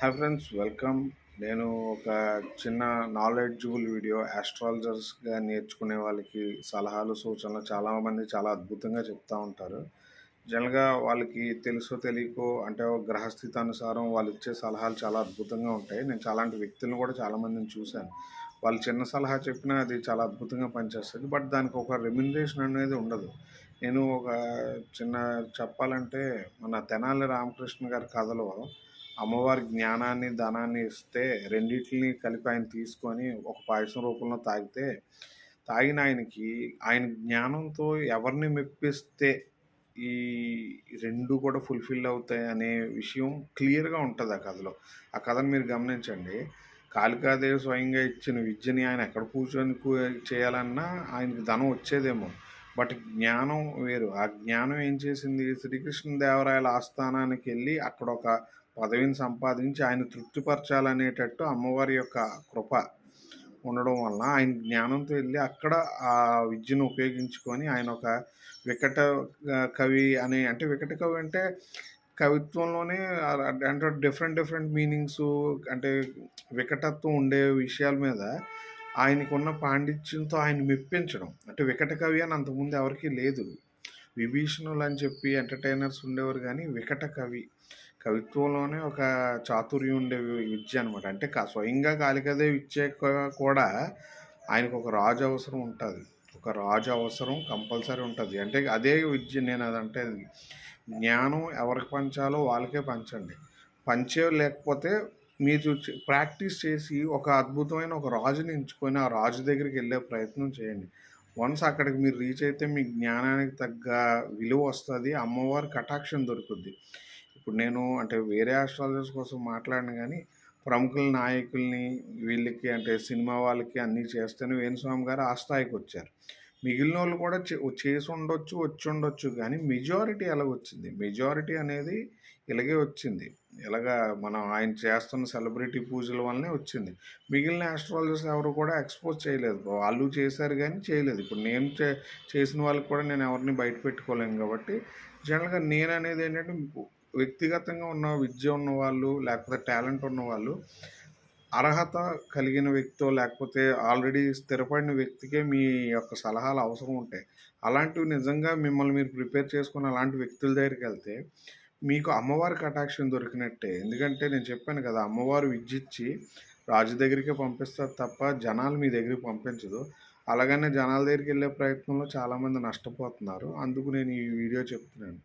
Hi friends, welcome. నేను ఒక చిన్న నాలెడ్జబుల్ వీడియో ఆస్ట్రాలజర్స్గా నేర్చుకునే వాళ్ళకి సలహాలు సూచనలు చాలామంది చాలా అద్భుతంగా చెప్తూ ఉంటారు. జనరల్గా వాళ్ళకి తెలుసో తెలియకో అంటే ఒక గ్రహస్థితి అనుసారం వాళ్ళు ఇచ్చే సలహాలు చాలా అద్భుతంగా ఉంటాయి. నేను చాలాంటి వ్యక్తులను కూడా చాలామందిని చూశాను. వాళ్ళు చిన్న సలహా చెప్పినా అది చాలా అద్భుతంగా పనిచేస్తుంది. బట్ దానికి ఒక రెమ్యునరేషన్ అనేది ఉండదు. నేను ఒక చిన్న చెప్పాలంటే మన తెనాలి రామకృష్ణ గారి కథలో అమ్మవారి జ్ఞానాన్ని, ధనాన్ని ఇస్తే రెండిటిని కలిపి ఆయన తీసుకొని ఒక పాయసం రూపంలో తాగితే, తాగిన ఆయనకి ఆయన జ్ఞానంతో ఎవరిని మెప్పిస్తే ఈ 2 కూడా ఫుల్‌ఫిల్ అవుతాయనే విషయం క్లియర్‌గా ఉంటది ఆ కథలో. ఆ కథను మీరు గమనించండి. కాళికాదేవి స్వయంగా ఇచ్చిన విద్యని ఆయన ఎక్కడ కూర్చొని చేయాలన్నా ఆయనకి ధనం వచ్చేదేమో. బట్ జ్ఞానం వేరు. ఆ జ్ఞానం ఏం చేసింది, శ్రీకృష్ణదేవరాయల ఆస్థానానికెళ్ళి అక్కడొక పదవిని సంపాదించి ఆయన తృప్తిపరచాలనేటట్టు అమ్మవారి యొక్క కృప ఉండడం వలన ఆయన జ్ఞానంతో వెళ్ళి అక్కడ ఆ విద్యను ఉపయోగించుకొని ఆయన ఒక వికట కవి అని, అంటే వికట కవి అంటే కవిత్వంలోనే అంటే డిఫరెంట్ డిఫరెంట్ మీనింగ్స్, అంటే వికటత్వం ఉండే విషయాల మీద ఆయనకున్న పాండిత్యంతో ఆయన మెప్పించడం. అంటే వికట కవి అని అంతకుముందు ఎవరికీ లేదు. విభీషణులు అని చెప్పి ఎంటర్టైనర్స్ ఉండేవారు, కానీ వికట కవి కవిత్వంలోనే ఒక చాతుర్యం ఉండే విద్య అనమాట. అంటే స్వయంగా కాళికాదేవి ఇచ్చే కూడా ఆయనకు ఒక రాజు అవసరం ఉంటుంది. ఒక రాజు అవసరం కంపల్సరీ ఉంటుంది. అంటే అదే విద్య. నేను అదంటే జ్ఞానం ఎవరికి పంచాలో వాళ్ళకే పంచండి. పంచే లేకపోతే మీరు ప్రాక్టీస్ చేసి ఒక అద్భుతమైన ఒక రాజుని ఎంచుకొని ఆ రాజు దగ్గరికి వెళ్ళే ప్రయత్నం చేయండి. వన్స్ అక్కడికి మీరు రీచ్ అయితే మీ జ్ఞానానికి తగ్గ విలువ వస్తుంది. అమ్మవారి కటాక్షం దొరుకుద్ది. ఇప్పుడు నేను అంటే వేరే ఆస్ట్రాలజర్స్ కోసం మాట్లాడను, కానీ ప్రముఖుల నాయకుల్ని వీళ్ళకి అంటే సినిమా వాళ్ళకి అన్నీ చేస్తేనే వేణుస్వామి గారు ఆ స్థాయికి వచ్చారు. మిగిలిన వాళ్ళు కూడా చేసి ఉండొచ్చు, వచ్చి ఉండొచ్చు, కానీ మెజారిటీ ఎలాగొచ్చింది, మెజారిటీ అనేది ఇలాగే వచ్చింది. ఇలాగా మనం ఆయన చేస్తున్న సెలబ్రిటీ పూజల వల్లనే వచ్చింది. మిగిలిన ఆస్ట్రాలజర్స్ ఎవరు కూడా ఎక్స్పోజ్ చేయలేదు. వాళ్ళు చేశారు కానీ చేయలేదు. ఇప్పుడు నేను చేసిన వాళ్ళకి కూడా నేను ఎవరిని బయట పెట్టుకోలేను. కాబట్టి జనరల్గా నేను అనేది ఏంటంటే, వ్యక్తిగతంగా ఉన్న విద్య ఉన్నవాళ్ళు లేకపోతే టాలెంట్ ఉన్నవాళ్ళు, అర్హత కలిగిన వ్యక్తో లేకపోతే ఆల్రెడీ స్థిరపడిన వ్యక్తికే మీ యొక్క సలహాలు అవసరం ఉంటాయి. అలాంటివి నిజంగా మిమ్మల్ని మీరు ప్రిపేర్ చేసుకొని అలాంటి వ్యక్తుల దగ్గరికి వెళ్తే మీకు అమ్మవారి కటాక్షం దొరికినట్టే. ఎందుకంటే నేను చెప్పాను కదా, అమ్మవారు విద్యిచ్చి రాజు దగ్గరికే పంపిస్తారు తప్ప జనాలు మీ దగ్గరికి పంపించదు. అలాగనే జనాల దగ్గరికి వెళ్ళే ప్రయత్నంలో చాలామంది నష్టపోతున్నారు. అందుకు నేను ఈ వీడియో చెప్తున్నాను.